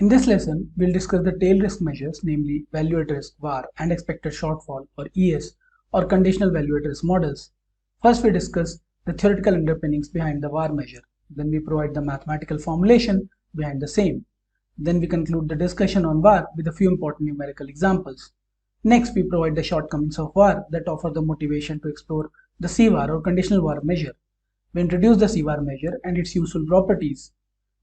this lesson, we'll discuss the tail risk measures, namely value at risk VAR and expected shortfall or ES or conditional value at risk models. First, we discuss the theoretical underpinnings behind the VAR measure. Then we provide the mathematical formulation behind the same. Then we conclude the discussion on VAR with a few important numerical examples. Next, we provide the shortcomings of VAR that offer the motivation to explore the CVAR or conditional VAR measure. We introduce the CVAR measure and its useful properties.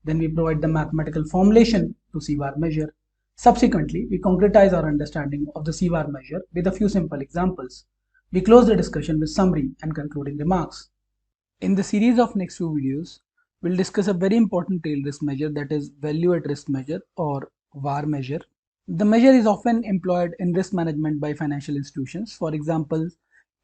Then we provide the mathematical formulation to CVAR measure. Subsequently, we concretize our understanding of the CVAR measure with a few simple examples. We close the discussion with summary and concluding remarks. In the series of next few videos, we'll discuss a very important tail risk measure, that is value at risk measure or VAR measure. The measure is often employed in risk management by financial institutions, for example,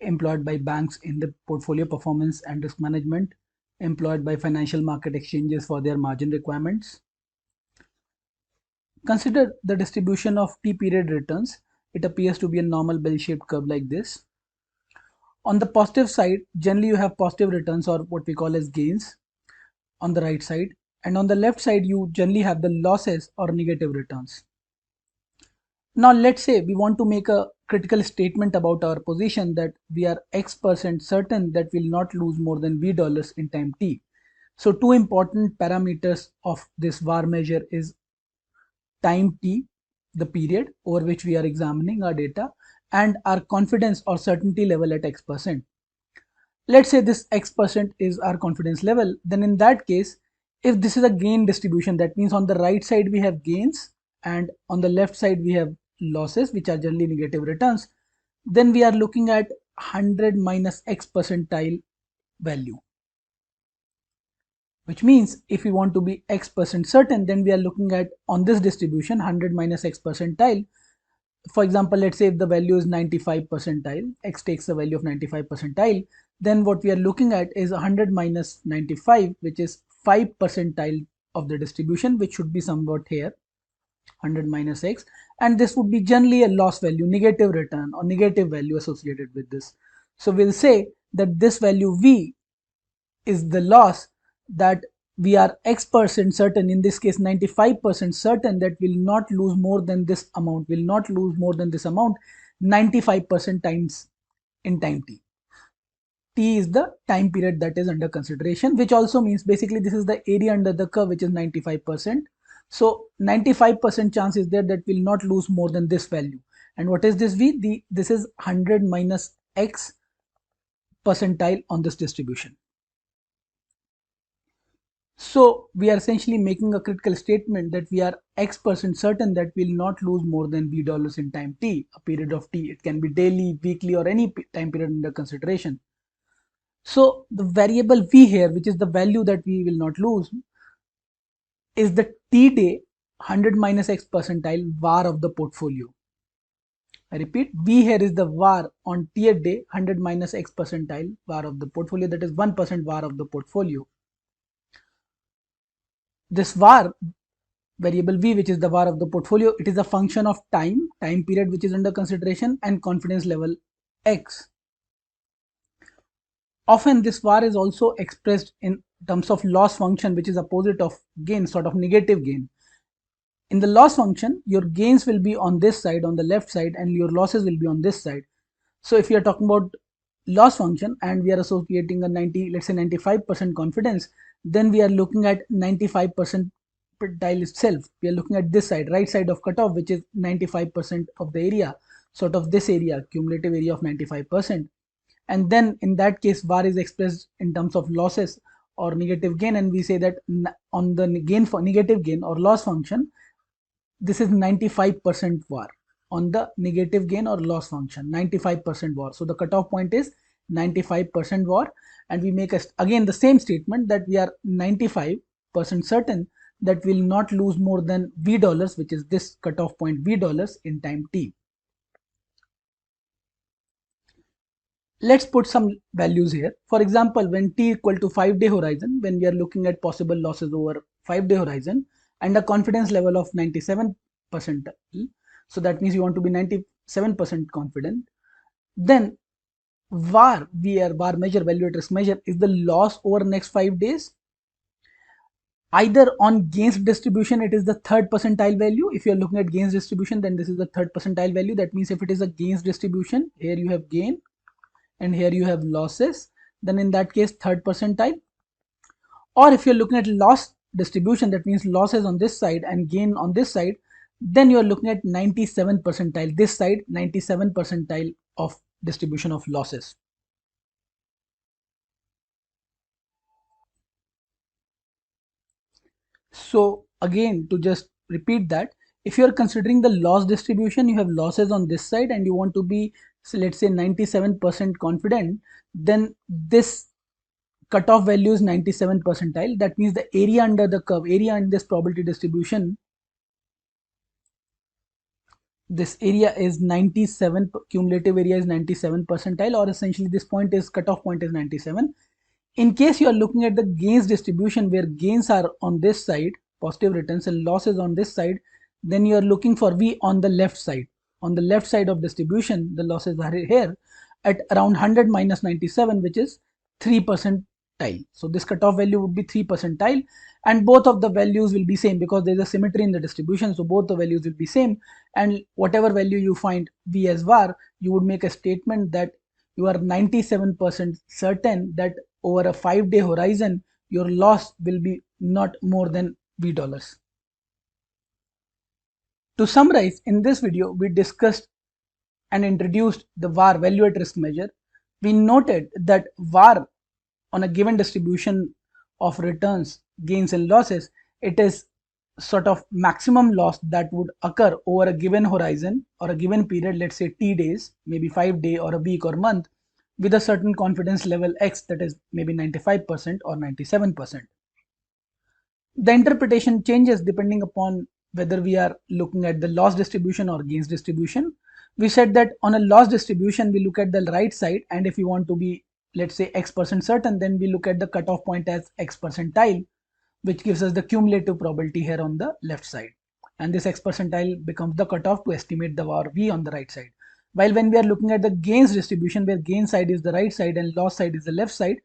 employed by banks in the portfolio performance and risk management, employed by financial market exchanges for their margin requirements. Consider the distribution of T-period returns. It appears to be a normal bell-shaped curve like this. On the positive side, generally you have positive returns or what we call as gains on the right side, and on the left side you generally have the losses or negative returns. Now let's say we want to make a critical statement about our position that we are X% certain that we'll not lose more than V dollars in time T. So two important parameters of this VAR measure is time T, the period over which we are examining our data, and our confidence or certainty level at X%. Let's say this X% is our confidence level. Then in that case, if this is a gain distribution, that means on the right side we have gains and on the left side we have losses, which are generally negative returns, then we are looking at 100 minus X percentile value, which means if we want to be X% certain, then we are looking at, on this distribution, 100 minus X percentile. For example, let's say if the value is 95 percentile, X takes the value of 95 percentile, then what we are looking at is 100 minus 95, which is 5 percentile of the distribution, which should be somewhat here, 100 minus X, and this would be generally a loss value, negative return or negative value associated with this. So we'll say that this value V is the loss that we are X% certain, in this case 95% certain, that will not lose more than this amount, 95% times in time T. T is the time period that is under consideration, which also means basically this is the area under the curve, which is 95%. So 95% chance is there that will not lose more than this value. And what is this V? This is 100 minus X percentile on this distribution. So we are essentially making a critical statement that we are X% certain that we will not lose more than V dollars in time T, a period of T. It can be daily, weekly, or any time period under consideration. So the variable V here, which is the value that we will not lose, is the T day 100 minus X percentile VAR of the portfolio. I repeat, V here is the VAR on T day 100 minus X percentile VAR of the portfolio, that is 1% VAR of the portfolio. This VAR, variable V, which is the VAR of the portfolio, it is a function of time period which is under consideration, and confidence level X. Often this VAR is also expressed in terms of loss function, which is opposite of gain, sort of negative gain. In the loss function, your gains will be on this side, on the left side, and your losses will be on this side. So if you are talking about loss function and we are associating a 95% confidence, then we are looking at 95 percentile itself. We are looking at this side, right side of cutoff, which is 95% of the area, sort of this area, cumulative area of 95%. And then in that case, VAR is expressed in terms of losses or negative gain, and we say that on the gain for negative gain or loss function, this is 95% VAR. On the negative gain or loss function, 95% VAR. So the cutoff point is 95% VAR, and we make again the same statement that we are 95% certain that we will not lose more than V dollars, which is this cutoff point V dollars in time T. Let's put some values here. For example, when T equal to 5-day horizon, when we are looking at possible losses over 5-day horizon and a confidence level of 97%, so that means you want to be 97% confident, then VAR measure, value at risk measure, is the loss over next 5 days. Either on gains distribution it is the third percentile value. If you are looking at gains distribution, then this is the third percentile value. That means if it is a gains distribution, here you have gain and here you have losses, then in that case third percentile. Or if you're looking at loss distribution, that means losses on this side and gain on this side, then you're looking at 97 percentile. This side 97 percentile of distribution of losses. So again, to just repeat that, if you're considering the loss distribution, you have losses on this side and you want to be, so let's say 97% confident, then this cutoff value is 97 percentile. That means the area under the curve, area in this probability distribution, this area is 97, cumulative area is 97 percentile, or essentially this point is, cutoff point is 97. In case you are looking at the gains distribution, where gains are on this side, positive returns, and losses on this side, then you are looking for V on the left side. On the left side of distribution, the losses are here at around 100 minus 97, which is 3 percentile. So this cutoff value would be 3 percentile, and both of the values will be same because there is a symmetry in the distribution. So both the values will be same, and whatever value you find V as var, you would make a statement that you are 97% certain that over a 5-day horizon, your loss will be not more than V dollars. To summarize, in this video, we discussed and introduced the VAR, value at risk measure. We noted that VAR on a given distribution of returns, gains and losses, it is sort of maximum loss that would occur over a given horizon or a given period, let's say T days, maybe 5-day or a week or month, with a certain confidence level X, that is maybe 95% or 97%. The interpretation changes depending upon whether we are looking at the loss distribution or gains distribution. We said that on a loss distribution, we look at the right side, and if you want to be, let's say, X% certain, then we look at the cutoff point as X percentile, which gives us the cumulative probability here on the left side. And this X percentile becomes the cutoff to estimate the VAR V on the right side. While when we are looking at the gains distribution, where gain side is the right side and loss side is the left side,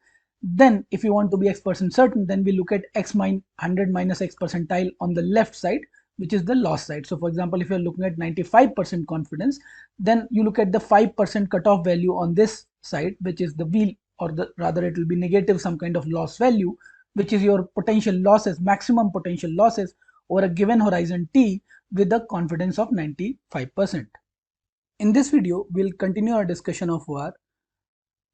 then if you want to be X% certain, then we look at X 100 minus X percentile on the left side, which is the loss side. So for example, if you're looking at 95% confidence, then you look at the 5% cutoff value on this side, which is the V, or the rather it will be negative some kind of loss value, which is your potential losses, maximum potential losses over a given horizon T with a confidence of 95%. In this video, we'll continue our discussion of VAR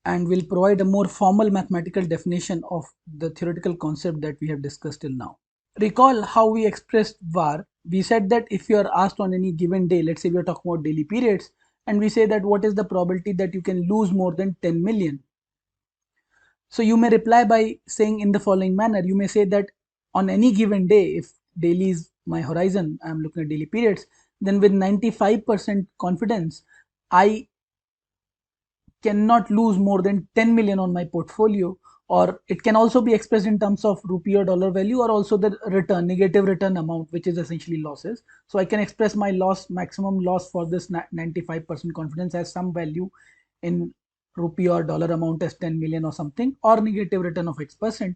and we'll provide a more formal mathematical definition of the theoretical concept that we have discussed till now. Recall how we expressed VAR. We said that if you are asked on any given day, let's say we are talking about daily periods, and we say that what is the probability that you can lose more than 10 million. So you may reply by saying in the following manner. You may say that on any given day, if daily is my horizon, I'm looking at daily periods, then with 95% confidence, I cannot lose more than 10 million on my portfolio. Or it can also be expressed in terms of rupee or dollar value, or also the return, negative return amount, which is essentially losses. So I can express my loss, maximum loss for this 95% confidence as some value in rupee or dollar amount as 10 million or something, or negative return of X%.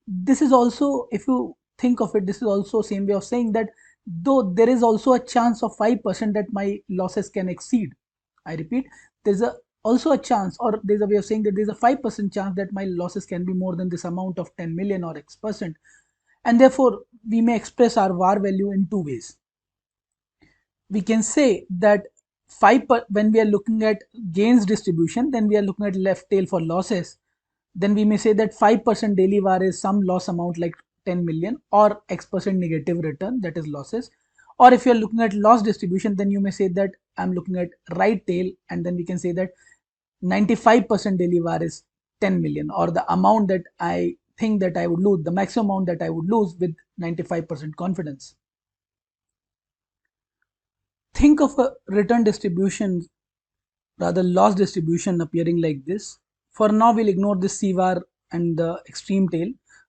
This is also, if you think of it, this is also same way of saying that though there is also a chance of 5% that my losses can exceed. I repeat, there's also a chance, or there's a way of saying that there's a 5% chance that my losses can be more than this amount of 10 million or X%. And therefore, we may express our VAR value in two ways. We can say that when we are looking at gains distribution, then we are looking at left tail for losses. Then we may say that 5% daily VAR is some loss amount like 10 million, or X% negative return, that is losses. Or if you're looking at loss distribution, then you may say that I'm looking at right tail, and then we can say that 95% daily VAR is 10 million, or the amount that I think that I would lose, the maximum amount that I would lose with 95% confidence. Think of a return distribution, rather loss distribution, appearing like this. For now, we'll ignore this CVAR and the extreme tail.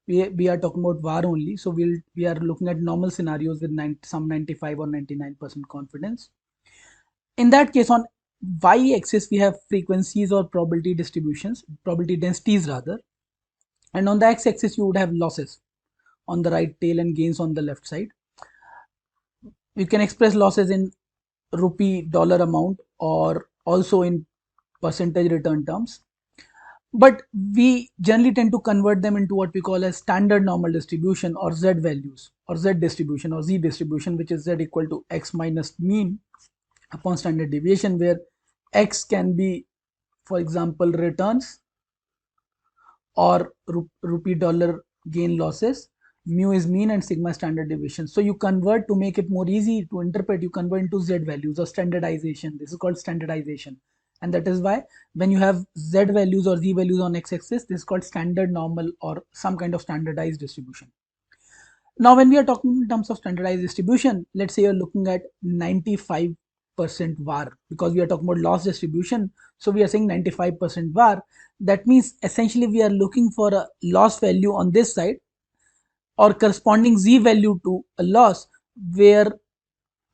We are talking about VAR only. So we are looking at normal scenarios with some 95 or 99% confidence. In that case, on y-axis we have frequencies or probability distributions, probability densities rather, and on the x-axis you would have losses. on the right tail and gains on the left side. You can express losses in rupee dollar amount or also in percentage return terms. But we generally tend to convert them into what we call as standard normal distribution or Z values or Z distribution or Z distribution, which is Z equal to X minus mean upon standard deviation, where X can be, for example, returns or rupee dollar gain losses, mu is mean and sigma standard deviation. So you convert, to make it more easy to interpret, you convert into Z values or standardization. This is called standardization. And that is why when you have Z values or Z values on x-axis, this is called standard normal or some kind of standardized distribution. Now, when we are talking in terms of standardized distribution, let's say you're looking at 95% VAR, because we are talking about loss distribution. So we are saying 95% VAR. That means essentially we are looking for a loss value on this side or corresponding Z value to a loss, where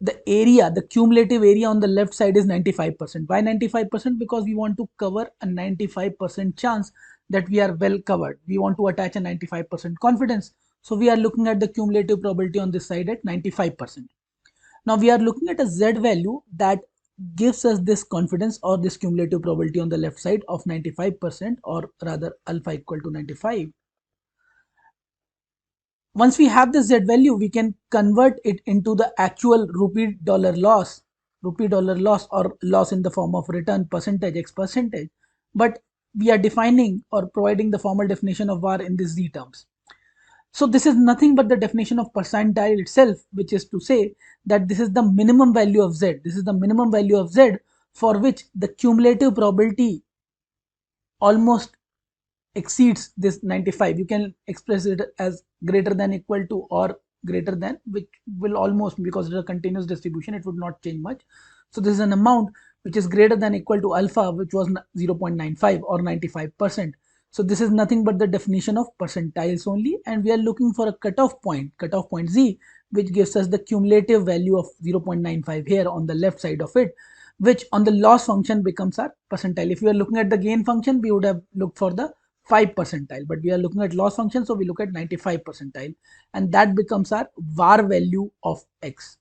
the area, the cumulative area on the left side is 95%. Why 95%? Because we want to cover a 95% chance that we are well covered. We want to attach a 95% confidence. So we are looking at the cumulative probability on this side at 95%. Now we are looking at a Z value that gives us this confidence or this cumulative probability on the left side of 95%, or rather alpha equal to 95. Once we have this Z value, we can convert it into the actual rupee dollar loss or loss in the form of return percentage X percentage. But we are defining or providing the formal definition of VAR in these Z terms. So this is nothing but the definition of percentile itself, which is to say that this is the minimum value of Z. This is the minimum value of Z for which the cumulative probability almost exceeds this 95. You can express it as greater than equal to or greater than, which will almost, because it's a continuous distribution, it would not change much. So this is an amount which is greater than equal to alpha, which was 0.95 or 95%. So this is nothing but the definition of percentiles only, and we are looking for a cutoff point Z, which gives us the cumulative value of 0.95 here on the left side of it, which on the loss function becomes our percentile. If we are looking at the gain function, we would have looked for the 5 percentile, but we are looking at loss function, so we look at 95 percentile, and that becomes our VAR value of X.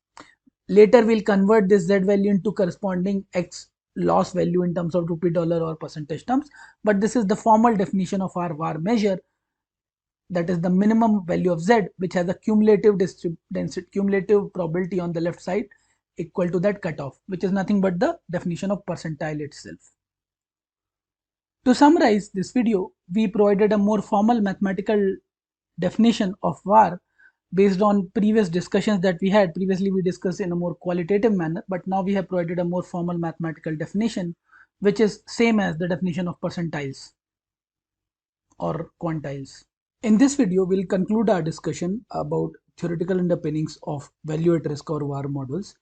Later we'll convert this Z value into corresponding X loss value in terms of rupee dollar or percentage terms, but this is the formal definition of our VAR measure, that is the minimum value of Z, which has a cumulative probability on the left side equal to that cutoff, which is nothing but the definition of percentile itself. To summarize this video, we provided a more formal mathematical definition of VAR based on previous discussions that we had. Previously we discussed in a more qualitative manner, but now we have provided a more formal mathematical definition, which is same as the definition of percentiles or quantiles. In this video, we'll conclude our discussion about theoretical underpinnings of value at risk or VAR models.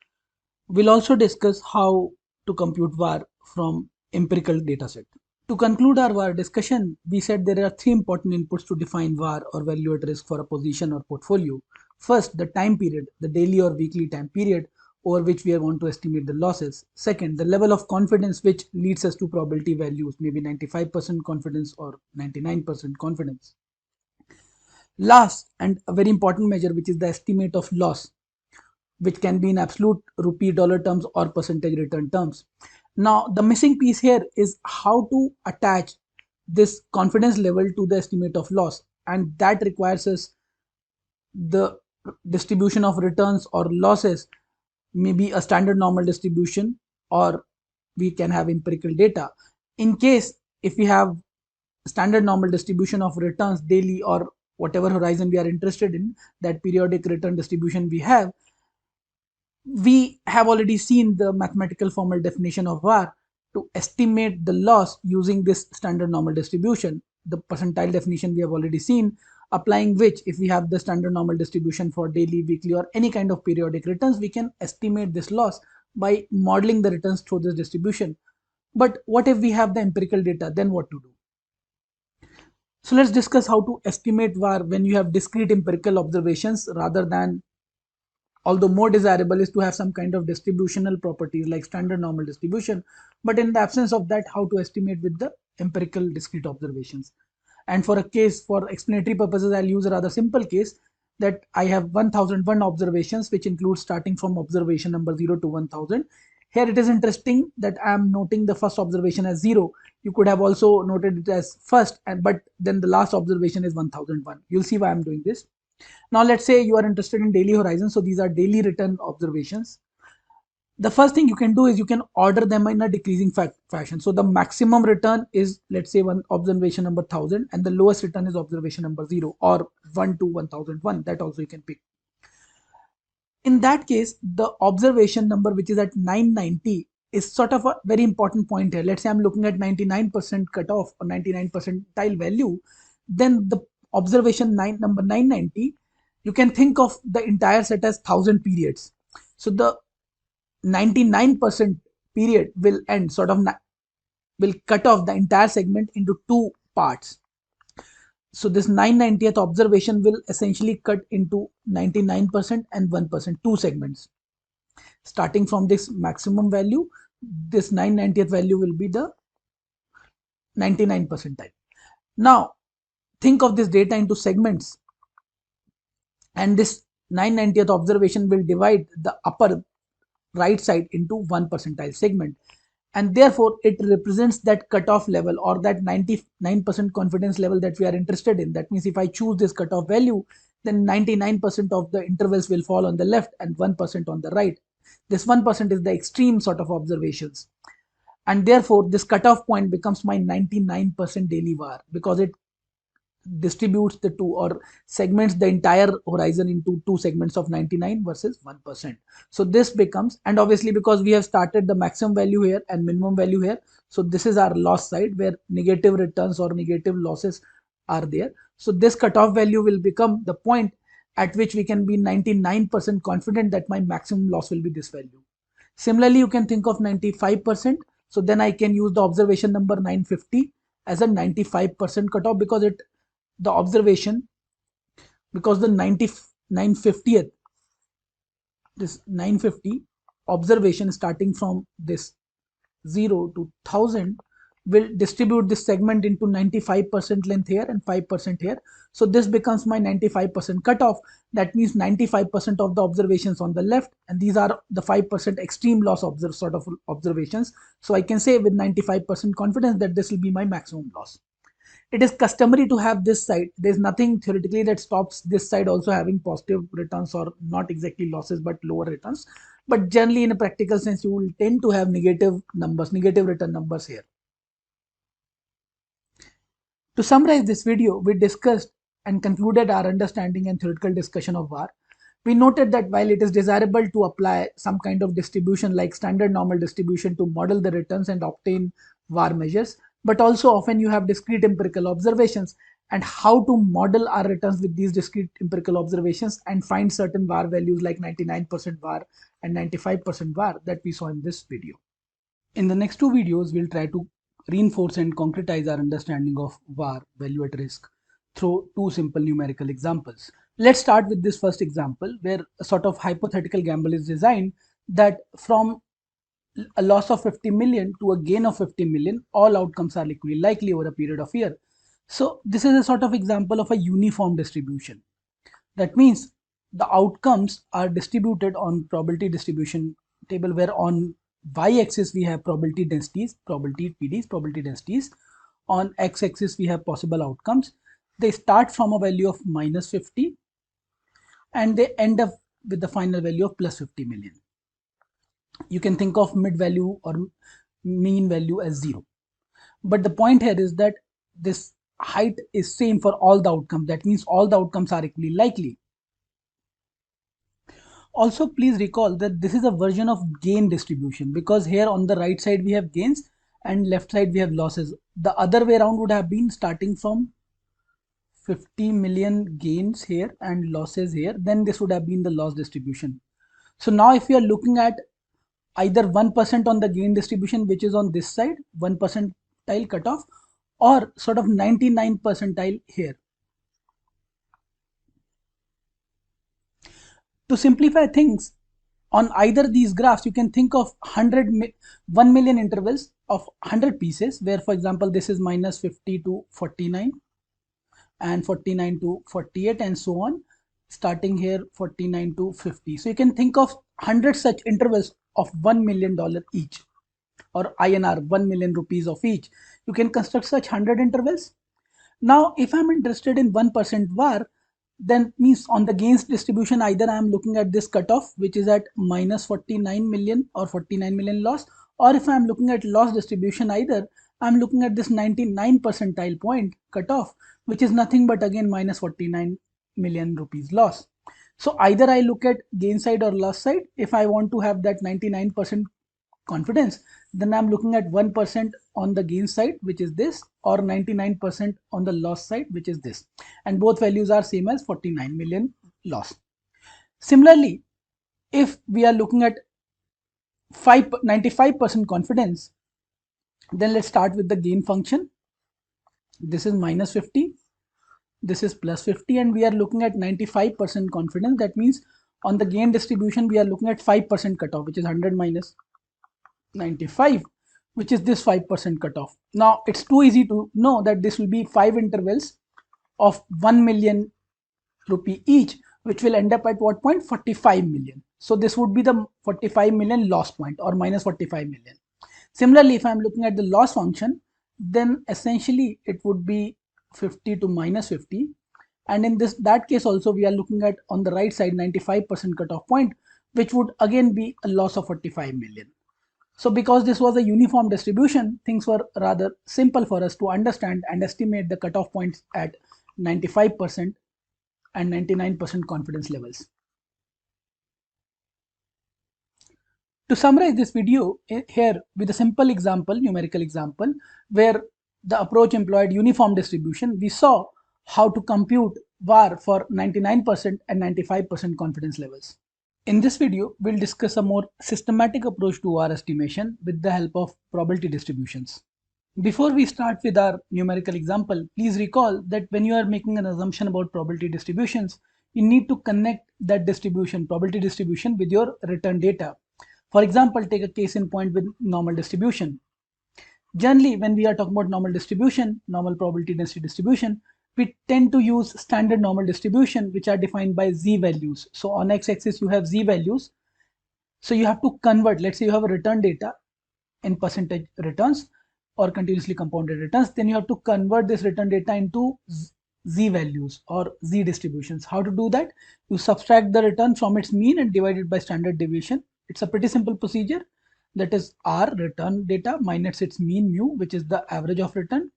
We'll also discuss how to compute VAR from empirical dataset. To conclude our VAR discussion, we said there are three important inputs to define VAR or value at risk for a position or portfolio. First, the time period, the daily or weekly time period over which we are going to estimate the losses. Second, the level of confidence which leads us to probability values, maybe 95% confidence or 99% confidence. Last, and a very important measure, which is the estimate of loss, which can be in absolute rupee dollar terms or percentage return terms. Now, the missing piece here is how to attach this confidence level to the estimate of loss, and that requires us the distribution of returns or losses, maybe a standard normal distribution, or we can have empirical data. In case if we have standard normal distribution of returns daily or whatever horizon we are interested in, that periodic return distribution we have already seen the mathematical formal definition of VAR to estimate the loss using this standard normal distribution. The percentile definition we have already seen, applying which, if we have the standard normal distribution for daily, weekly or any kind of periodic returns, we can estimate this loss by modeling the returns through this distribution. But what if we have the empirical data? Then what to do? So let's discuss how to estimate VAR when you have discrete empirical observations, rather than, although more desirable is to have some kind of distributional properties like standard normal distribution, but in the absence of that, how to estimate with the empirical discrete observations. And for a case, for explanatory purposes, I'll use a rather simple case. that I have 1001 observations, which includes starting from observation number 0 to 1000. Here it is interesting that I am noting the first observation as 0. You could have also noted it as first, but then the last observation is 1001. You'll see why I'm doing this. Now let's say you are interested in daily horizon. So these are daily return observations. The first thing you can do is you can order them in a decreasing fashion. So the maximum return is, let's say, one observation number 1000, and the lowest return is observation number 0, or 1 to 1001. That also you can pick. In that case, the observation number, which is at 990, is sort of a very important point here. Let's say I'm looking at 99% cutoff or 99 percentile value. Then the observation number 990, you can think of the entire set as 1000 periods. So the 99% period will end, will cut off the entire segment into two parts. So this 990th observation will essentially cut into 99% and 1%, two segments. Starting from this maximum value, this 990th value will be the 99 percentile. Now think of this data into segments, and this 990th observation will divide the upper right side into 1 percentile segment, and therefore it represents that cutoff level, or that 99% confidence level that we are interested in. That means if I choose this cutoff value, then 99% of the intervals will fall on the left and 1% on the right. This 1% is the extreme sort of observations, and therefore this cutoff point becomes my 99% daily VAR, because it distributes the two, or segments the entire horizon into two segments of 99 versus 1%. So this becomes, and obviously because we have started the maximum value here and minimum value here, so this is our loss side where negative returns or negative losses are there. So this cutoff value will become the point at which we can be 99% confident that my maximum loss will be this value. Similarly, you can think of 95%. So then I can use the observation number 950 as a 95% cutoff, because the observation, because the 950th, this 950 observation starting from this 0 to 1000 will distribute this segment into 95% length here and 5% here. So this becomes my 95% cutoff. That means 95% of the observations on the left, and these are the 5% extreme loss sort of observations. So I can say with 95% confidence that this will be my maximum loss. It is customary to have this side. There's nothing theoretically that stops this side also having positive returns, or not exactly losses but lower returns. But generally in a practical sense, you will tend to have negative numbers, negative return numbers here. To summarize this video, we discussed and concluded our understanding and theoretical discussion of VAR. We noted that while it is desirable to apply some kind of distribution like standard normal distribution to model the returns and obtain VAR measures, but also often you have discrete empirical observations, and how to model our returns with these discrete empirical observations and find certain VAR values like 99% VAR and 95% VAR that we saw in this video. In the next two videos, we'll try to reinforce and concretize our understanding of VAR, value at risk, through two simple numerical examples. Let's start with this first example, where a sort of hypothetical gamble is designed that from a loss of 50 million to a gain of 50 million, all outcomes are equally likely over a period of year. So this is a sort of example of a uniform distribution. That means the outcomes are distributed on probability distribution table, where on y-axis we have probability densities, probability PDs, probability densities. On x-axis we have possible outcomes. They start from a value of minus 50 and they end up with the final value of plus 50 million. You can think of mid value or mean value as 0. But the point here is that this height is same for all the outcomes. That means all the outcomes are equally likely. Also, please recall that this is a version of gain distribution, because here on the right side we have gains and left side we have losses. The other way around would have been starting from 50 million gains here and losses here, then this would have been the loss distribution. So now if you are looking at either 1% on the gain distribution, which is on this side, 1 percentile cutoff, or sort of 99 percentile here. To simplify things, on either these graphs, you can think of 1 million intervals of 100 pieces, where for example, this is minus 50 to 49 and 49 to 48 and so on. starting here 49 to 50. So you can think of 100 such intervals of $1 million each, or INR 1 million rupees of each. You can construct such 100 intervals. Now if I'm interested in 1% VAR, then means on the gains distribution, either I'm looking at this cutoff which is at minus 49 million or 49 million loss, or if I'm looking at loss distribution, either I'm looking at this 99 percentile point cutoff, which is nothing but again minus 49 million rupees loss. So either I look at gain side or loss side. If I want to have that 99% confidence, then I'm looking at 1% on the gain side, which is this, or 99% on the loss side, which is this, and both values are same as 49 million loss. Similarly, if we are looking at 95% confidence, then let's start with the gain function. This is minus 50, this is plus 50, and we are looking at 95% confidence. That means on the gain distribution we are looking at 5% cutoff, which is 100 minus 95, which is this 5% cutoff. Now it's too easy to know that this will be 5 intervals of 1 million rupee each, which will end up at what point? 45 million. So this would be the 45 million loss point, or minus 45 million. Similarly, if I'm looking at the loss function, then essentially it would be 50 to minus 50, and in that case also we are looking at on the right side 95% cutoff point, which would again be a loss of 45 million. So because this was a uniform distribution, things were rather simple for us to understand and estimate the cutoff points at 95% and 99% confidence levels. To summarize this video here with a simple example, numerical example, where the approach employed uniform distribution, we saw how to compute VAR for 99% and 95% confidence levels. In this video, we'll discuss a more systematic approach to VAR estimation with the help of probability distributions. Before we start with our numerical example, please recall that when you are making an assumption about probability distributions, you need to connect that distribution, probability distribution, with your return data. For example, take a case in point with normal distribution. Generally, when we are talking about normal distribution, normal probability density distribution, we tend to use standard normal distribution, which are defined by z values. So on x-axis you have z values. So you have to convert, let's say you have a return data in percentage returns or continuously compounded returns, then you have to convert this return data into z values or z distributions. How to do that? You subtract the return from its mean and divide it by standard deviation. It's a pretty simple procedure. That is r, return data, minus its mean mu, which is the average of return,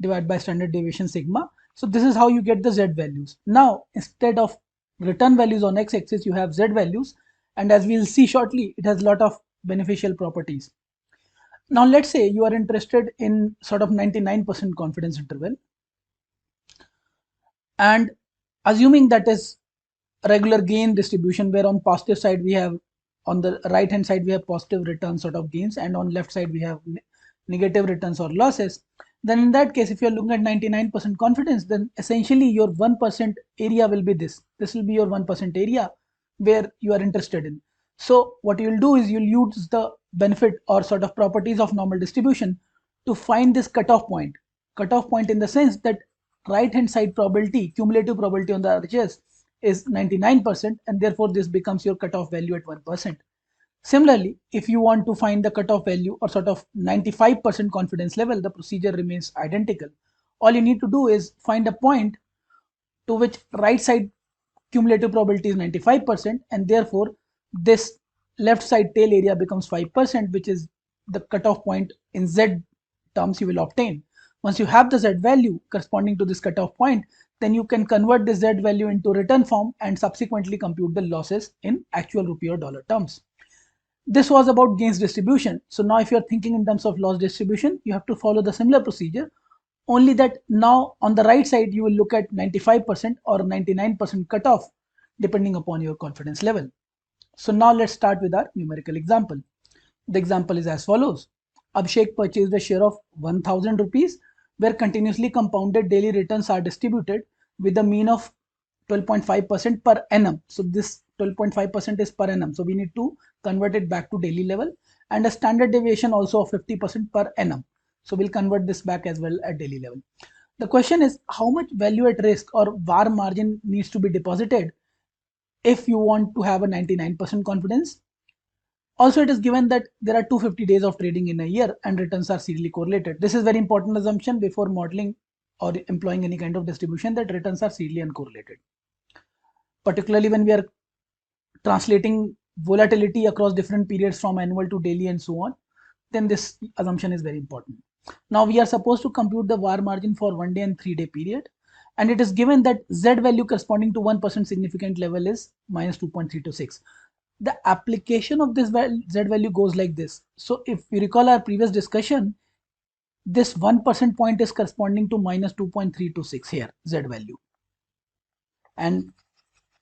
divided by standard deviation sigma. So this is how you get the z values. Now instead of return values on x-axis, you have z values, and as we'll see shortly, it has a lot of beneficial properties. Now let's say you are interested in sort of 99% confidence interval, and assuming that is a regular gain distribution, where on positive side we have, on the right hand side we have positive return sort of gains, and on left side we have negative returns or losses, then in that case, if you're looking at 99% confidence, then essentially your 1% area will be this. This will be your 1% area where you are interested in. So what you'll do is you'll use the benefit or sort of properties of normal distribution to find this cutoff point. Cutoff point in the sense that right hand side probability, cumulative probability on the RHS is 99%, and therefore this becomes your cutoff value at 1%. Similarly, if you want to find the cutoff value or sort of 95% confidence level, the procedure remains identical. All you need to do is find a point to which right side cumulative probability is 95%, and therefore this left side tail area becomes 5%, which is the cutoff point in z terms you will obtain. Once you have the z value corresponding to this cutoff point, then you can convert this z value into return form and subsequently compute the losses in actual rupee or dollar terms. This was about gains distribution. So now if you are thinking in terms of loss distribution, you have to follow the similar procedure, only that now on the right side you will look at 95% or 99% cutoff depending upon your confidence level. So now let's start with our numerical example. The example is as follows. Abhishek purchased a share of 1000 rupees where continuously compounded daily returns are distributed with a mean of 12.5% per annum. So this 12.5% is per annum. So we need to convert it back to daily level, and a standard deviation also of 50% per annum. So we'll convert this back as well at daily level. The question is how much value at risk or VAR margin needs to be deposited if you want to have a 99% confidence. Also, it is given that there are 250 days of trading in a year and returns are serially correlated. This is very important assumption before modeling or employing any kind of distribution, that returns are serially uncorrelated. Particularly when we are translating volatility across different periods from annual to daily and so on, then this assumption is very important. Now we are supposed to compute the VAR margin for 1 day and 3 day period, and it is given that Z value corresponding to 1% significant level is minus 2.326. The application of this Z value goes like this. So if you recall our previous discussion, this 1% point is corresponding to minus 2.326 here, Z value. And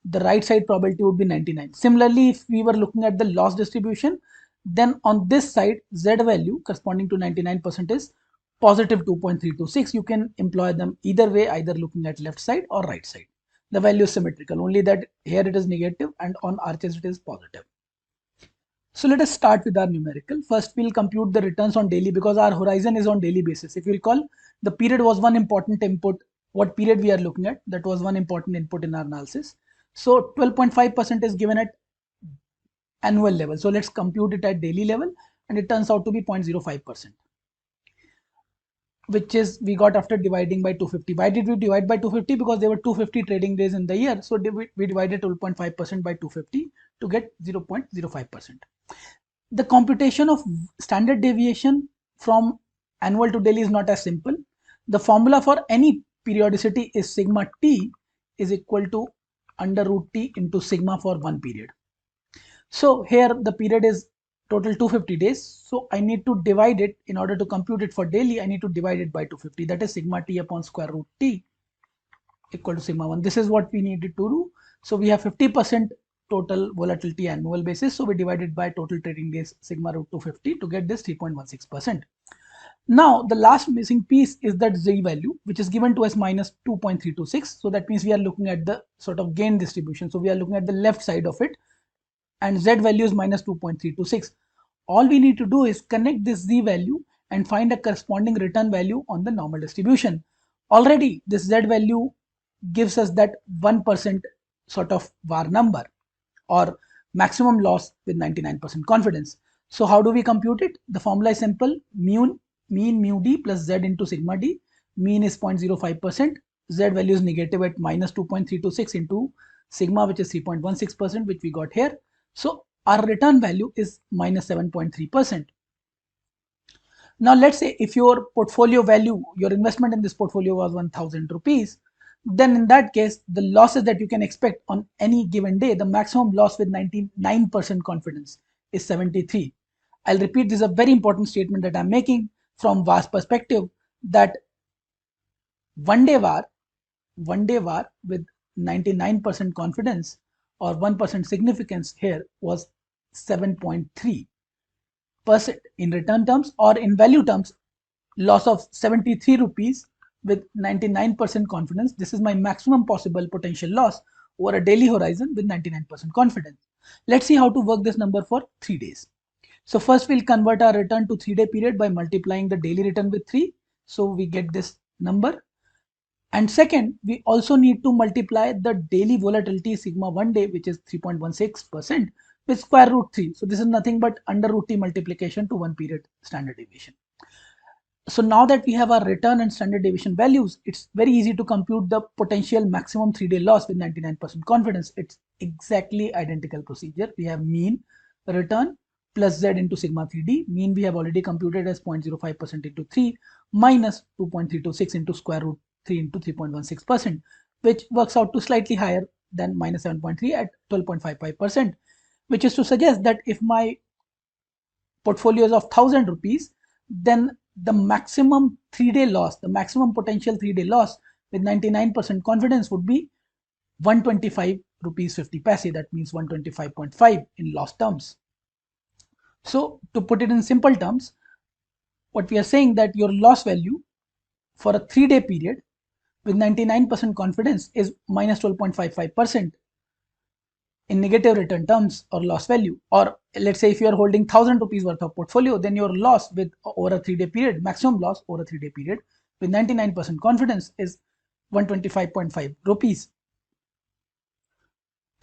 the right side probability would be 99. Similarly, if we were looking at the loss distribution, then on this side, Z value corresponding to 99% is positive 2.326. You can employ them either way, either looking at left side or right side. The value is symmetrical, only that here it is negative and on RHS it is positive. So let us start with our numerical. First, we'll compute the returns on daily because our horizon is on daily basis. If you recall, the period was one important input. What period we are looking at, that was one important input in our analysis. So 12.5% is given at annual level. So let's compute it at daily level, and it turns out to be 0.05%, which is we got after dividing by 250. Why did we divide by 250? Because there were 250 trading days in the year. So we divided 12.5% by 250 to get 0.05%. The computation of standard deviation from annual to daily is not as simple. The formula for any periodicity is sigma t is equal to under root t into sigma for one period. So here the period is total 250 days. So I need to divide it in order to compute it for daily. I need to divide it by 250. That is sigma t upon square root t equal to sigma 1. This is what we needed to do. So we have 50% total volatility annual basis. So we divided by total trading days sigma root 250 to get this 3.16%. Now the last missing piece is that Z value, which is given to us minus 2.326. So that means we are looking at the sort of gain distribution. So we are looking at the left side of it, and Z value is minus 2.326. All we need to do is connect this Z value and find a corresponding return value on the normal distribution. Already this Z value gives us that 1% sort of VAR number or maximum loss with 99% confidence. So how do we compute it? The formula is simple: mean mu d plus Z into sigma d. Mean is 0.05%. Z value is negative at minus 2.326 into sigma, which is 3.16%, which we got here. So our return value is minus 7.3%. Now let's say if your portfolio value, your investment in this portfolio was 1000 rupees, then in that case, the losses that you can expect on any given day, the maximum loss with 99% confidence is 73. I'll repeat, this is a very important statement that I'm making from VAR's perspective, that one day VAR with 99% confidence or 1% significance here was 7.3% in return terms, or in value terms, loss of 73 rupees with 99% confidence. This is my maximum possible potential loss over a daily horizon with 99% confidence. Let's see how to work this number for 3 days. So first we'll convert our return to 3-day period by multiplying the daily return with 3. So we get this number. And second, we also need to multiply the daily volatility sigma 1 day, which is 3.16%, with square root 3. So this is nothing but under root t multiplication to one period standard deviation. So now that we have our return and standard deviation values, it's very easy to compute the potential maximum 3-day loss with 99% confidence. It's exactly identical procedure. We have mean, return, plus Z into sigma 3D. Mean we have already computed as 0.05% into 3 minus 2.326 into square root 3 into 3.16%, which works out to slightly higher than minus 7.3 at 12.55%, which is to suggest that if my portfolio is of 1000 rupees, then the maximum 3-day loss, the maximum potential 3-day loss with 99% confidence would be 125 rupees 50 paise. That means 125.5 in loss terms. So to put it in simple terms, what we are saying that your loss value for a 3-day period with 99% confidence is minus 12.55% in negative return terms or loss value. Or let's say if you are holding 1000 rupees worth of portfolio, then your loss with over a 3-day period, maximum loss over a 3-day period with 99% confidence is 125.5 rupees.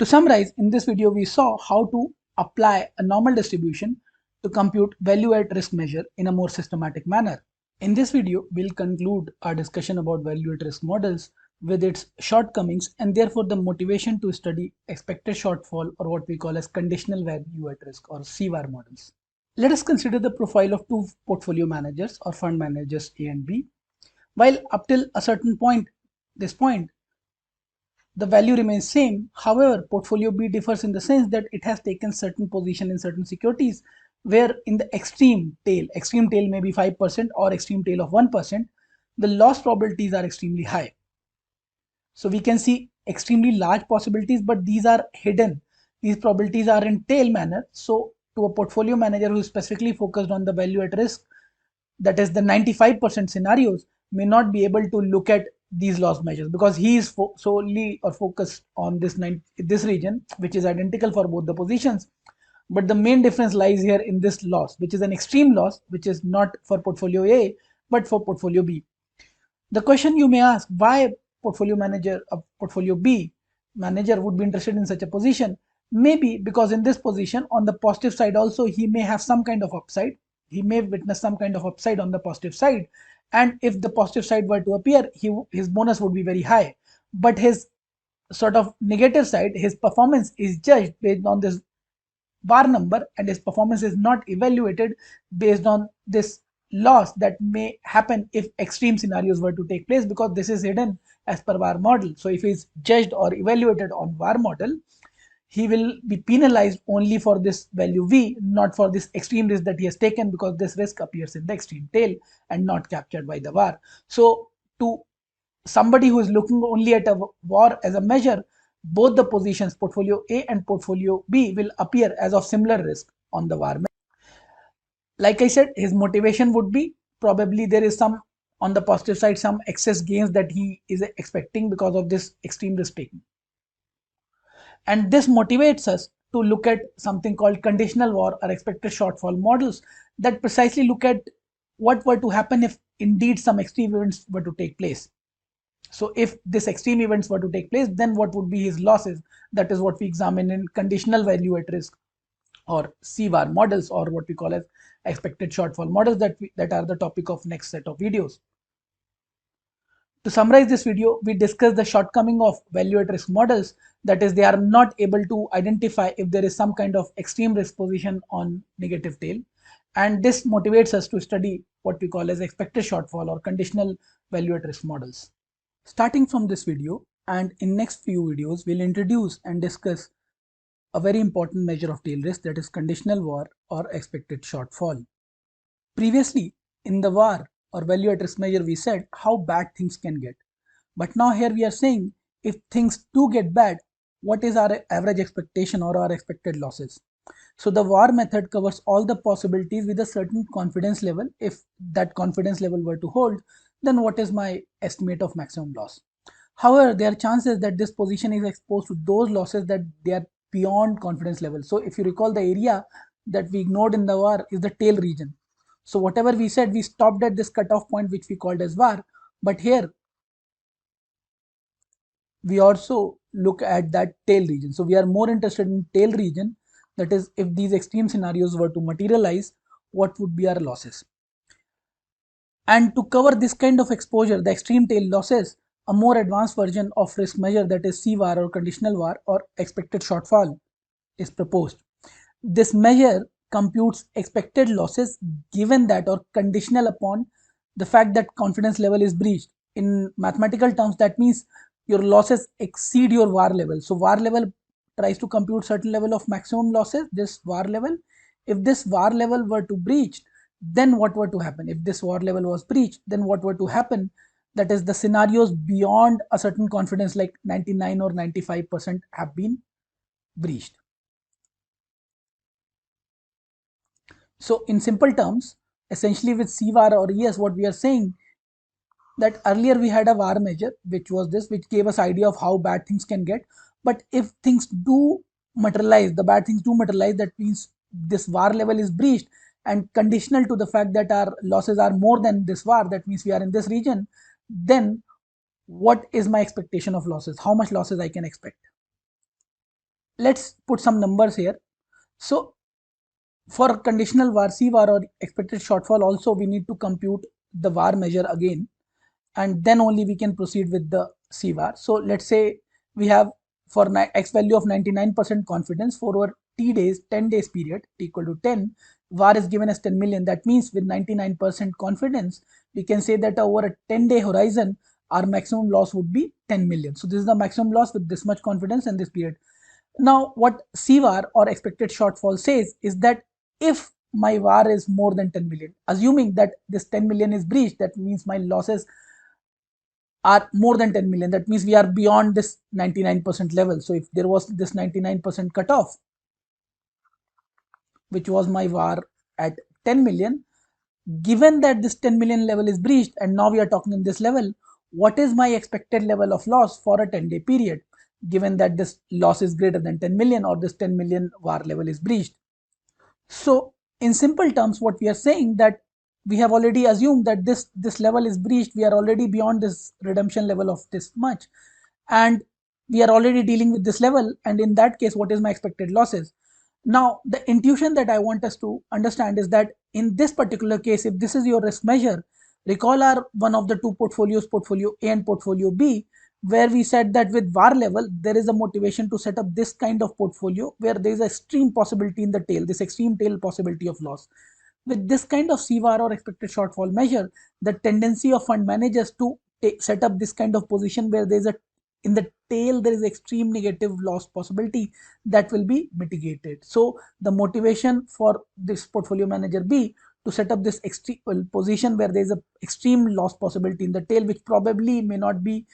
To summarize, in this video we saw how to apply a normal distribution to compute value at risk measure in a more systematic manner. In this video, we'll conclude our discussion about value at risk models with its shortcomings and therefore the motivation to study expected shortfall, or what we call as conditional value at risk or CVAR models. Let us consider the profile of two portfolio managers or fund managers A and B. While up till a certain point, the value remains same. However, portfolio B differs in the sense that it has taken certain position in certain securities where in the extreme tail may be 5% or extreme tail of 1%, the loss probabilities are extremely high. So we can see extremely large possibilities, but these are hidden. These probabilities are in tail manner. So to a portfolio manager who is specifically focused on the value at risk, that is the 95% scenarios, may not be able to look at these loss measures because he is solely or focused on this region, which is identical for both the positions. But the main difference lies here in this loss, which is an extreme loss, which is not for portfolio A, but for portfolio B. The question you may ask, why portfolio B manager would be interested in such a position? Maybe because in this position, on the positive side also, he may have some kind of upside. He may witness some kind of upside on the positive side. And if the positive side were to appear, his bonus would be very high. But his sort of negative side, his performance is judged based on this VAR number, and his performance is not evaluated based on this loss that may happen if extreme scenarios were to take place, because this is hidden as per VAR model. So if he is judged or evaluated on VAR model, he will be penalized only for this value V, not for this extreme risk that he has taken, because this risk appears in the extreme tail and not captured by the VAR. So to somebody who is looking only at a VAR as a measure, both the positions portfolio A and portfolio B will appear as of similar risk on the VAR. Like I said, his motivation would be probably there is some on the positive side, some excess gains that he is expecting because of this extreme risk taking. And this motivates us to look at something called conditional VAR or expected shortfall models that precisely look at what were to happen if indeed some extreme events were to take place. So if this extreme events were to take place, then what would be his losses? That is what we examine in conditional value at risk or CVAR models, or what we call as expected shortfall models, that are the topic of next set of videos. To summarize this video, we discussed the shortcoming of value at risk models, that is, they are not able to identify if there is some kind of extreme risk position on negative tail, and this motivates us to study what we call as expected shortfall or conditional value at risk models. Starting from this video and in next few videos, we'll introduce and discuss a very important measure of tail risk, that is conditional VAR or expected shortfall. Previously in the VAR or value at risk measure, we said how bad things can get. But now here we are saying if things do get bad, what is our average expectation or our expected losses? So the VAR method covers all the possibilities with a certain confidence level. If that confidence level were to hold, then what is my estimate of maximum loss? However, there are chances that this position is exposed to those losses that they are beyond confidence level. So if you recall, the area that we ignored in the VAR is the tail region. So whatever we said, we stopped at this cutoff point which we called as VAR, but here we also look at that tail region. So we are more interested in tail region, that is, if these extreme scenarios were to materialize, what would be our losses? And to cover this kind of exposure, the extreme tail losses, a more advanced version of risk measure, that is CVAR or conditional VAR or expected shortfall, is proposed. This measure computes expected losses given that or conditional upon the fact that confidence level is breached. In mathematical terms, that means your losses exceed your VAR level. So VAR level tries to compute certain level of maximum losses, this VAR level. If this VAR level were to breach, then what were to happen? If this VAR level was breached, then what were to happen? That is, the scenarios beyond a certain confidence like 99 or 95% have been breached. So in simple terms, essentially with CVAR or ES, what we are saying that earlier we had a VAR measure, which was this, which gave us idea of how bad things can get. But if things do materialize, the bad things do materialize, that means this VAR level is breached, and conditional to the fact that our losses are more than this VAR, that means we are in this region, then what is my expectation of losses? How much losses I can expect? let's put some numbers here. So for conditional var, C var or expected shortfall also we need to compute the var measure again, and then only we can proceed with the C var. So let's say we have for x value of 99% confidence for our t days, 10 days period, t equal to 10, var is given as 10 million. That means with 99% confidence we can say that over a 10-day horizon our maximum loss would be 10 million. So this is the maximum loss with this much confidence in this period. Now what CVAR or expected shortfall says is that if my VAR is more than 10 million, assuming that this 10 million is breached, that means my losses are more than 10 million. That means we are beyond this 99% level. So if there was this 99% cutoff, which was my VAR at 10 million, given that this 10 million level is breached and now we are talking in this level, what is my expected level of loss for a 10-day period, given that this loss is greater than 10 million or this 10 million VAR level is breached? So in simple terms, what we are saying that we have already assumed that this level is breached. We are already beyond this redemption level of this much, and we are already dealing with this level. And in that case, what is my expected losses? Now, the intuition that I want us to understand is that in this particular case, if this is your risk measure, recall our one of the two portfolios, portfolio A and portfolio B, where we said that with VAR level, there is a motivation to set up this kind of portfolio where there is a extreme possibility in the tail, this extreme tail possibility of loss. With this kind of CVAR or expected shortfall measure, the tendency of fund managers to set up this kind of position where there is a in the tail there is extreme negative loss possibility, that will be mitigated. So the motivation for this portfolio manager B to set up this extreme position where there is a extreme loss possibility in the tail, which probably may not be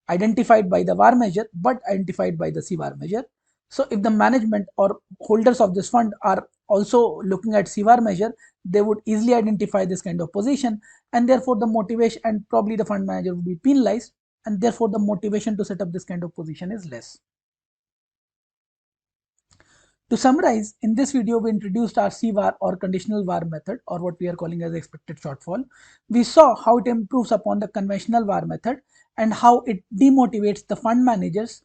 identified by the VAR measure but identified by the CVAR measure. So if the management or holders of this fund are also looking at CVAR measure, they would easily identify this kind of position, and therefore the motivation, and probably the fund manager would be penalized, and therefore the motivation to set up this kind of position is less. To summarize, in this video we introduced our CVAR or conditional VAR method, or what we are calling as expected shortfall. We saw how it improves upon the conventional VAR method and how it demotivates the fund managers.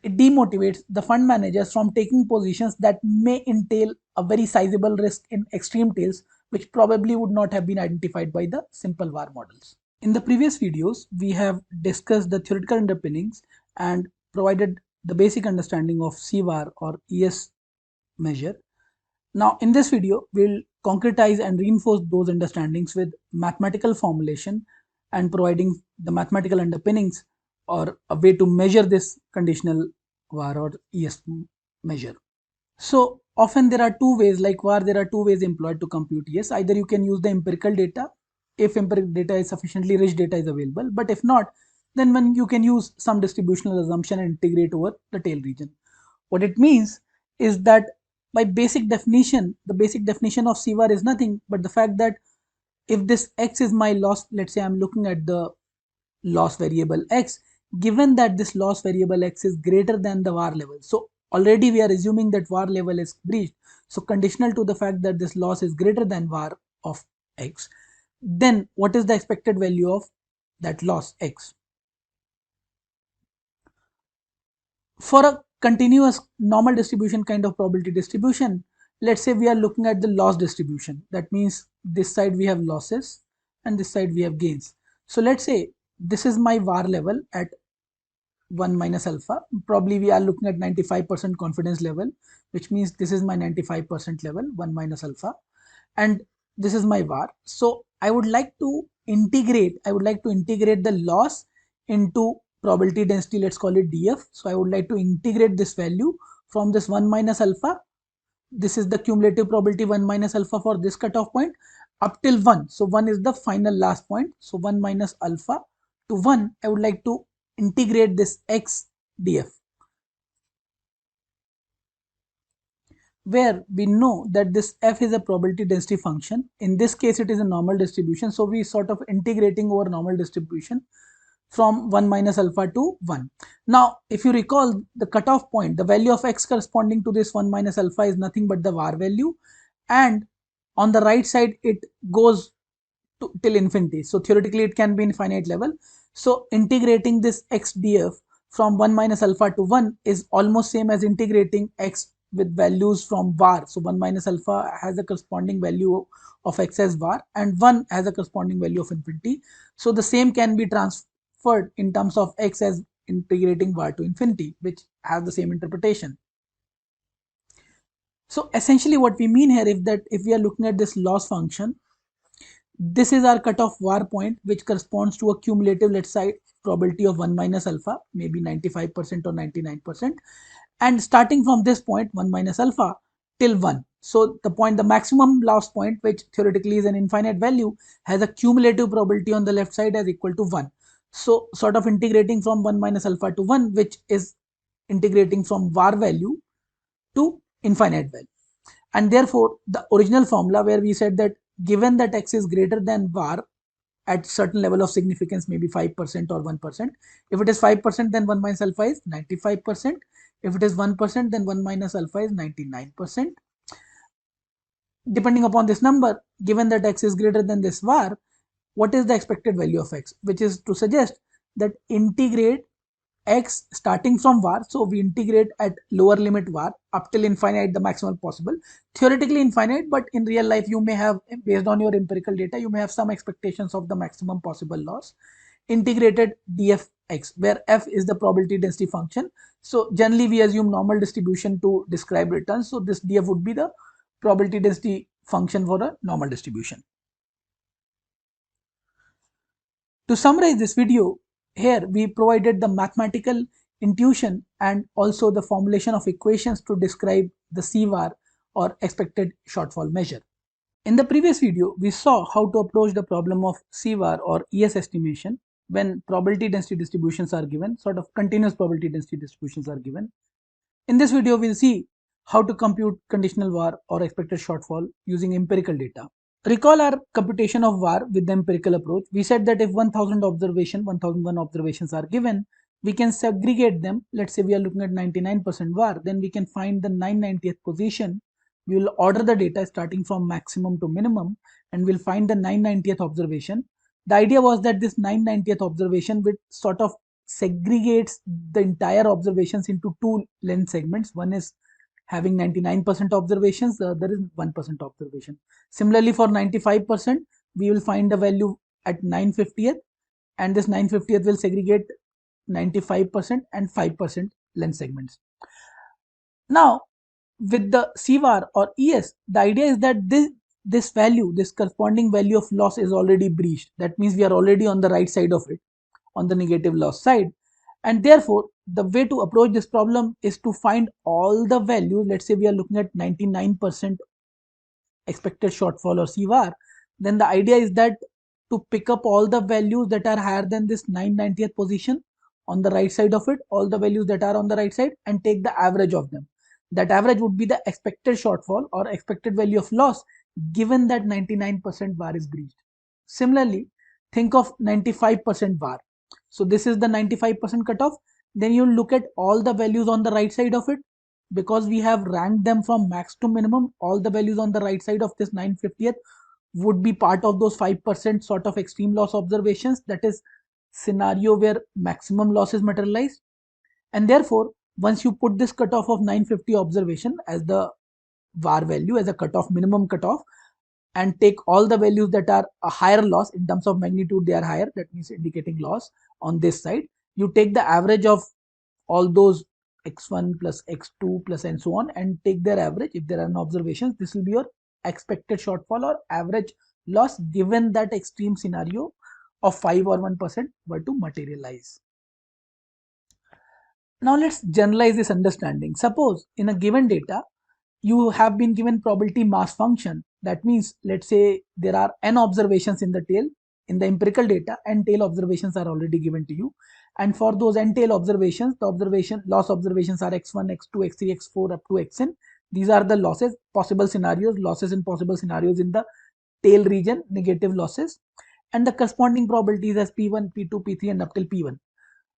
It demotivates the fund managers from taking positions that may entail a very sizable risk in extreme tails, which probably would not have been identified by the simple VAR models. In the previous videos, we have discussed the theoretical underpinnings and provided the basic understanding of CVAR or ES measure. Now in this video, we'll concretize and reinforce those understandings with mathematical formulation and providing the mathematical underpinnings or a way to measure this conditional VAR or ES measure. So often there are two ways, like VAR, there are two ways employed to compute ES. Either you can use the empirical data, if empirical data is sufficiently rich data is available, but if not, then when you can use some distributional assumption and integrate over the tail region. What it means is that by basic definition, the basic definition of CVAR is nothing but the fact that if this x is my loss, let's say I'm looking at the loss variable x, given that this loss variable x is greater than the VAR level. So already we are assuming that VAR level is breached. So conditional to the fact that this loss is greater than VAR of x, then what is the expected value of that loss x? For a continuous normal distribution kind of probability distribution, let's say we are looking at the loss distribution. That means this side we have losses and this side we have gains. So let's say this is my VAR level at 1 minus alpha. Probably we are looking at 95% confidence level, which means this is my 95% level, 1 minus alpha, and this is my VAR. So I would like to integrate the loss into probability density, let's call it DF. So I would like to integrate this value from this 1 minus alpha. This is the cumulative probability 1 minus alpha for this cutoff point up till 1. So 1 is the final last point. So 1 minus alpha to 1, I would like to integrate this x df, where we know that this f is a probability density function. In this case it is a normal distribution, so we sort of integrating over normal distribution from 1 minus alpha to 1. Now if you recall the cutoff point, the value of x corresponding to this 1 minus alpha is nothing but the VAR value, and on the right side it goes till infinity. So theoretically it can be infinite level. So integrating this x df from 1 minus alpha to 1 is almost same as integrating x with values from var. So 1 minus alpha has a corresponding value of x as var and 1 has a corresponding value of infinity. So the same can be transferred in terms of x as integrating var to infinity, which has the same interpretation. So essentially what we mean here is that if we are looking at this loss function, this is our cutoff var point, which corresponds to a cumulative, let's say, probability of 1 minus alpha, maybe 95% or 99%. And starting from this point, 1 minus alpha till 1. So the maximum loss point, which theoretically is an infinite value, has a cumulative probability on the left side as equal to 1. So sort of integrating from 1 minus alpha to 1, which is integrating from var value to infinite value. And therefore, the original formula where we said that given that x is greater than var at certain level of significance, maybe 5% or 1%. If it is 5%, then 1 minus alpha is 95%. If it is 1%, then 1 minus alpha is 99%. Depending upon this number, given that x is greater than this var, what is the expected value of x? Which is to suggest that integrate x starting from var. So we integrate at lower limit var up till infinite, the maximum possible. Theoretically infinite, but in real life you may have, based on your empirical data, you may have some expectations of the maximum possible loss. Integrated dfx, where f is the probability density function. So generally we assume normal distribution to describe returns. So this df would be the probability density function for a normal distribution. To summarize this video, here we provided the mathematical intuition and also the formulation of equations to describe the CVAR or expected shortfall measure. In the previous video, we saw how to approach the problem of CVAR or ES estimation when probability density distributions are given, sort of continuous probability density distributions are given. In this video, we'll see how to compute conditional VAR or expected shortfall using empirical data. Recall our computation of VAR with the empirical approach. We said that if 1001 observations are given, we can segregate them. Let's say we are looking at 99% VAR, then we can find the 990th position. We will order the data starting from maximum to minimum and we'll find the 990th observation. The idea was that this 990th observation will sort of segregates the entire observations into two length segments. One is having 99% observations, the other is 1% observation. Similarly, for 95%, we will find a value at 950th, and this 950th will segregate 95% and 5% length segments. Now, with the CVAR or ES, the idea is that this value, this corresponding value of loss is already breached. That means we are already on the right side of it, on the negative loss side. And therefore, the way to approach this problem is to find all the values. Let's say we are looking at 99% expected shortfall or CVAR. Then the idea is that to pick up all the values that are higher than this 990th position on the right side of it, all the values that are on the right side, and take the average of them. That average would be the expected shortfall or expected value of loss given that 99% VAR is breached. Similarly, think of 95% VAR. So this is the 95% cutoff. Then you look at all the values on the right side of it. Because we have ranked them from max to minimum, all the values on the right side of this 950th would be part of those 5% sort of extreme loss observations. That is scenario where maximum loss is materialized. And therefore, once you put this cutoff of 950 observation as the VAR value, as a cutoff, minimum cutoff, and take all the values that are a higher loss in terms of magnitude, they are higher, that means indicating loss on this side. You take the average of all those x1 plus x2 plus and so on and take their average. If there are no observations, this will be your expected shortfall or average loss given that extreme scenario of 5 or 1% were to materialize. Now let's generalize this understanding. Suppose in a given data, you have been given probability mass function. That means, let's say there are n observations in the tail. In the empirical data, n tail observations are already given to you. And for those n tail observations, the loss observations are x1, x2, x3, x4 up to xn. These are the losses, possible scenarios, losses in possible scenarios in the tail region, negative losses. And the corresponding probabilities as p1, p2, p3 and up till p1.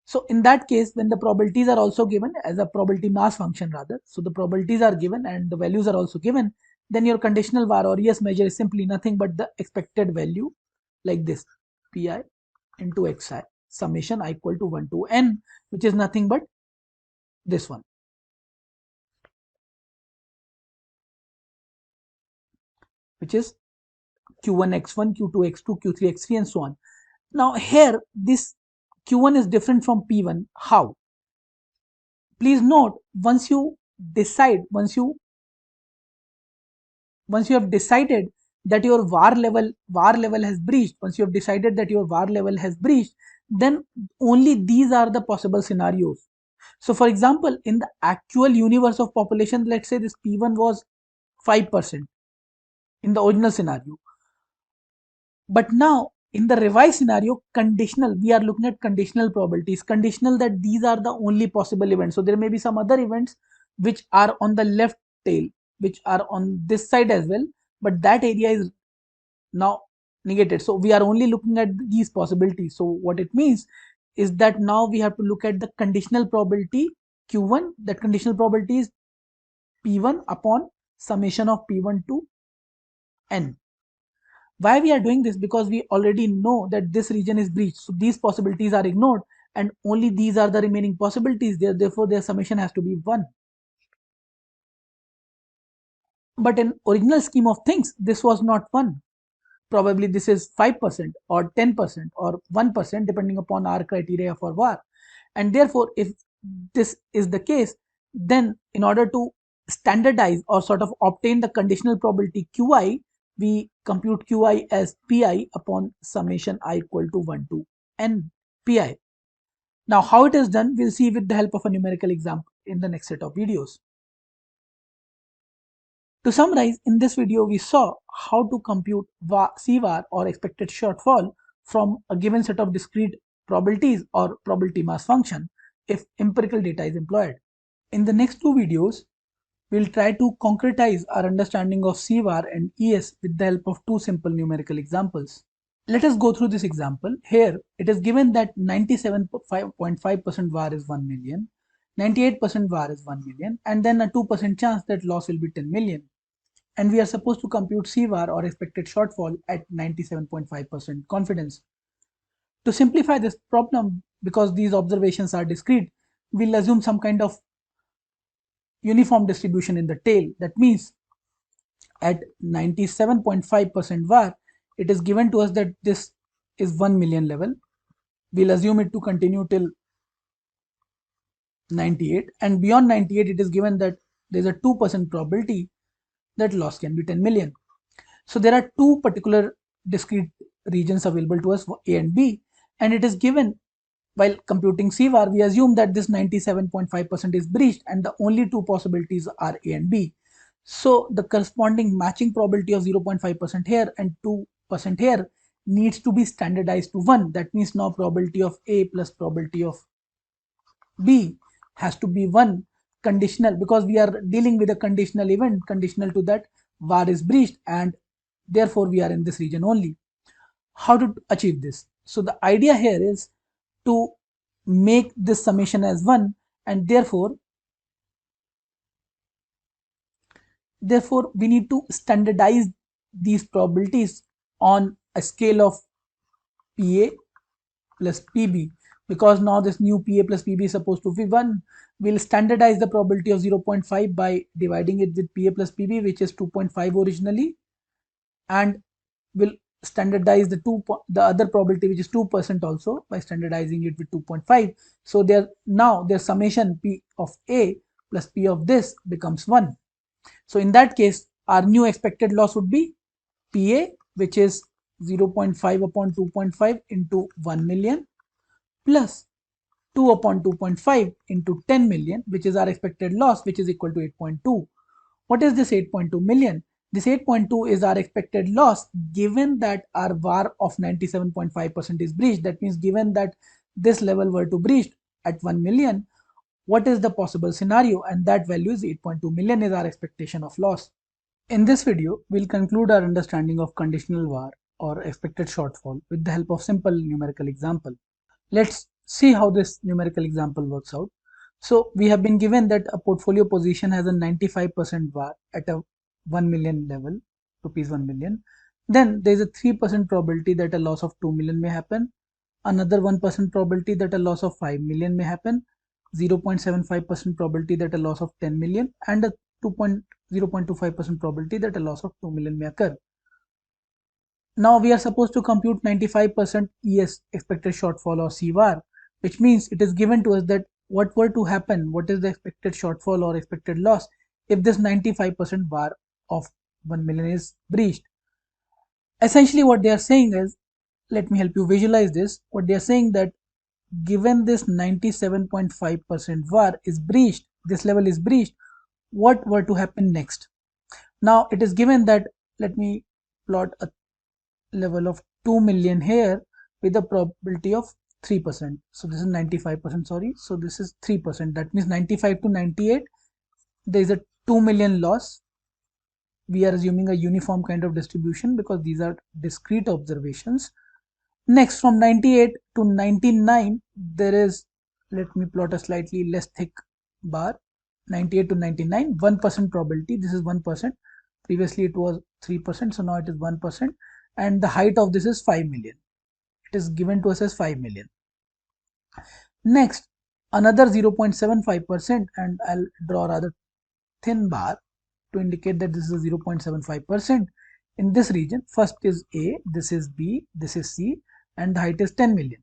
So in that case, when the probabilities are also given as a probability mass function rather, so the probabilities are given and the values are also given, then your conditional VAR or ES measure is simply nothing but the expected value like this, pi into xi. summation I equal to 1 to n, which is nothing but this one, which is q1 x1, q2 x2, q3 x3, and so on. Now here this q1 is different from p1. How? Please note, once you have decided that your var level has breached, then only these are the possible scenarios. So for example, in the actual universe of population, let's say this p1 was 5% in the original scenario, but now in the revised scenario, conditional, we are looking at conditional probabilities, conditional that these are the only possible events. So there may be some other events which are on the left tail, which are on this side as well, but that area is now negated. So we are only looking at these possibilities. So what it means is that now we have to look at the conditional probability q1. That conditional probability is p1 upon summation of p1 to n. Why we are doing this? Because we already know that this region is breached, so these possibilities are ignored and only these are the remaining possibilities there, therefore their summation has to be 1. But in original scheme of things, this was not 1. Probably this is 5% or 10% or 1% depending upon our criteria for var. And therefore if this is the case, then in order to standardize or sort of obtain the conditional probability qi, we compute qi as pi upon summation I equal to 1 to n pi. Now how it is done, we'll see with the help of a numerical example in the next set of videos. To summarize, in this video we saw how to compute CVAR or expected shortfall from a given set of discrete probabilities or probability mass function if empirical data is employed. In the next two videos, we'll try to concretize our understanding of CVAR and ES with the help of two simple numerical examples. Let us go through this example. Here it is given that 97.5% VAR is 1 million, 98% VAR is 1 million, and then a 2% chance that loss will be 10 million. And we are supposed to compute CVAR or expected shortfall at 97.5% confidence. To simplify this problem, because these observations are discrete, we'll assume some kind of uniform distribution in the tail. That means at 97.5% VAR, it is given to us that this is 1 million level. We'll assume it to continue till 98, and beyond 98 it is given that there's a 2% probability that loss can be 10 million. So there are two particular discrete regions available to us, A and B, and it is given while computing CVAR, we assume that this 97.5% is breached and the only two possibilities are A and B. So the corresponding matching probability of 0.5% here and 2% here needs to be standardized to 1. That means now probability of A plus probability of B has to be 1, conditional, because we are dealing with a conditional event, conditional to that VAR is breached, and therefore we are in this region only. How to achieve this? So the idea here is to make this summation as 1, and therefore we need to standardize these probabilities on a scale of PA plus PB, because now this new PA plus PB is supposed to be 1. We'll standardize the probability of 0.5 by dividing it with PA plus PB, which is 2.5 originally, and we'll standardize the other probability, which is 2%, also by standardizing it with 2.5. So now their summation P of A plus P of this becomes 1. So in that case, our new expected loss would be PA, which is 0.5 upon 2.5 into 1 million plus 2 upon 2.5 into 10 million, which is our expected loss, which is equal to 8.2. What is this 8.2 million? This 8.2 is our expected loss given that our VAR of 97.5% is breached. That means given that this level were to breach at 1 million, what is the possible scenario? And that value is 8.2 million is our expectation of loss. In this video, we'll conclude our understanding of conditional VAR or expected shortfall with the help of simple numerical example. Let's see how this numerical example works out. So we have been given that a portfolio position has a 95% VAR at a 1 million level, rupees 1 million. Then there is a 3% probability that a loss of 2 million may happen, another 1% probability that a loss of 5 million may happen, 0.75% probability that a loss of 10 million, and a 0.25% probability that a loss of 2 million may occur. Now we are supposed to compute 95% ES, expected shortfall, or CVAR, which means it is given to us that what were to happen, what is the expected shortfall or expected loss if this 95% VAR of 1 million is breached. Essentially what they are saying is, let me help you visualize this. What they are saying that given this 97.5% VAR is breached, this level is breached, what were to happen next? Now it is given that, let me plot a level of 2 million here with a probability of 3%. So this is 95%, sorry. So this is 3%. That means 95 to 98, there is a 2 million loss. We are assuming a uniform kind of distribution because these are discrete observations. Next, from 98 to 99, there is, let me plot a slightly less thick bar, 98 to 99, 1% probability. This is 1%. Previously it was 3%, so now it is 1%. And the height of this is 5 million. It is given to us as 5 million. Next, another 0.75%, and I'll draw a rather thin bar to indicate that this is 0.75% in this region. First is A, this is B, this is C, and the height is 10 million.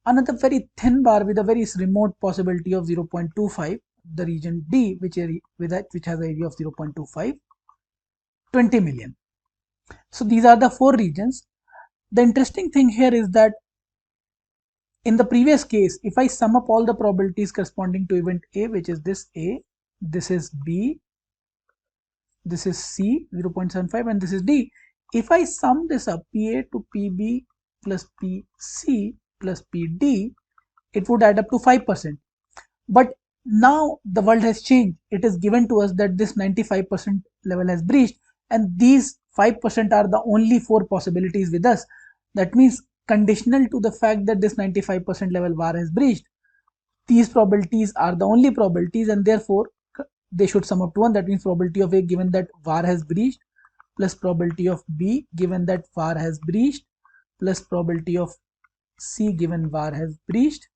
Another very thin bar with a very remote possibility of 0.25, the region D, which has an area of 0.25, 20 million. So these are the four regions. The interesting thing here is that in the previous case, if I sum up all the probabilities corresponding to event A, which is this A, this is B, this is C, 0.75, and this is D. If I sum this up, PA to PB plus PC plus PD, it would add up to 5%. But now the world has changed. It is given to us that this 95% level has breached, and these 5% are the only four possibilities with us. That means, conditional to the fact that this 95% level VAR has breached, these probabilities are the only probabilities, and therefore they should sum up to 1. That means probability of A given that VAR has breached plus probability of B given that VAR has breached plus probability of C given VAR has breached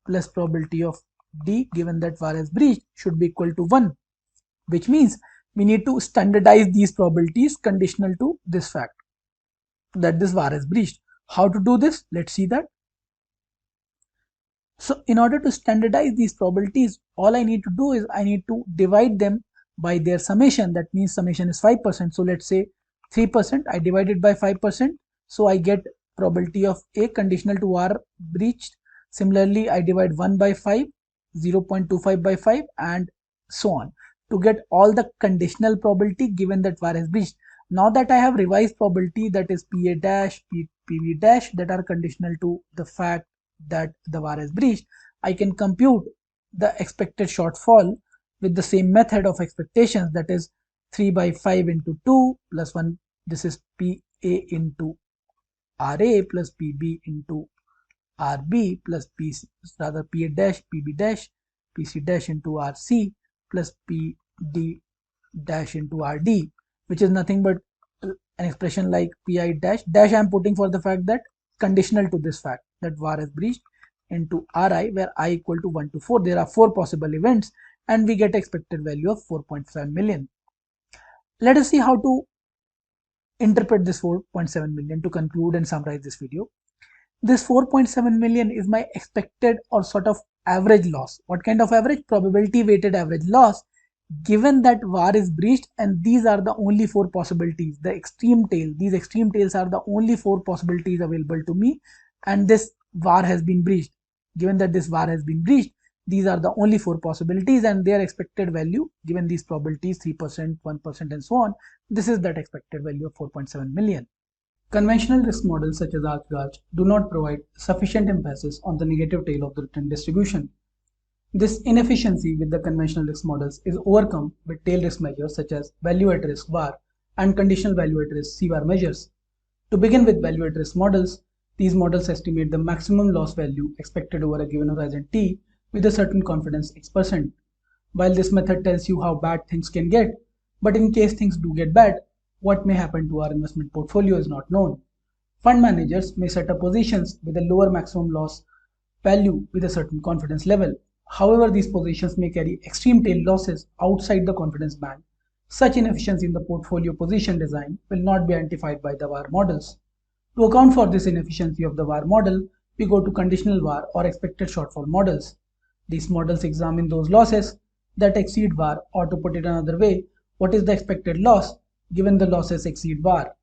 plus probability of D given that VAR has breached should be equal to 1, which means we need to standardize these probabilities conditional to this fact that this VAR has breached. How to do this? Let's see that. So in order to standardize these probabilities, all I need to do is I need to divide them by their summation. That means summation is 5%. So let's say 3%, I divide it by 5%. So I get probability of A conditional to VAR breached. Similarly, I divide 1 by 5, 0.25 by 5, and so on to get all the conditional probability given that VAR has breached. Now that I have revised probability, that is PA dash, PB dash, that are conditional to the fact that the VAR has breached, I can compute the expected shortfall with the same method of expectations, that is 3 by 5 into 2 plus 1, this is PA into RA plus PB into RB plus PC, rather PA dash, PB dash, PC dash into RC plus PD dash into RD, which is nothing but an expression like PI dash. Dash I am putting for the fact that conditional to this fact that VAR has breached into Ri, where I equal to 1 to 4. There are 4 possible events and we get expected value of 4.7 million. Let us see how to interpret this 4.7 million to conclude and summarize this video. This 4.7 million is my expected or sort of average loss. What kind of average? Probability weighted average loss, given that VAR is breached, and these are the only 4 possibilities. The extreme tail, these extreme tails are the only 4 possibilities available to me, and this VAR has been breached. Given that this VAR has been breached, these are the only 4 possibilities, and their expected value, given these probabilities 3%, 1%, and so on, this is that expected value of 4.7 million. Conventional risk models such as Arch-Gauge do not provide sufficient emphasis on the negative tail of the return distribution. This inefficiency with the conventional risk models is overcome with tail risk measures such as value at risk VAR and conditional value at risk CVAR measures. To begin with value at risk models, these models estimate the maximum loss value expected over a given horizon T with a certain confidence X%. While this method tells you how bad things can get, but in case things do get bad, what may happen to our investment portfolio is not known. Fund managers may set up positions with a lower maximum loss value with a certain confidence level. However, these positions may carry extreme tail losses outside the confidence band. Such inefficiency in the portfolio position design will not be identified by the VAR models. To account for this inefficiency of the VAR model, we go to conditional VAR or expected shortfall models. These models examine those losses that exceed VAR, or to put it another way, what is the expected loss given the losses exceed VAR.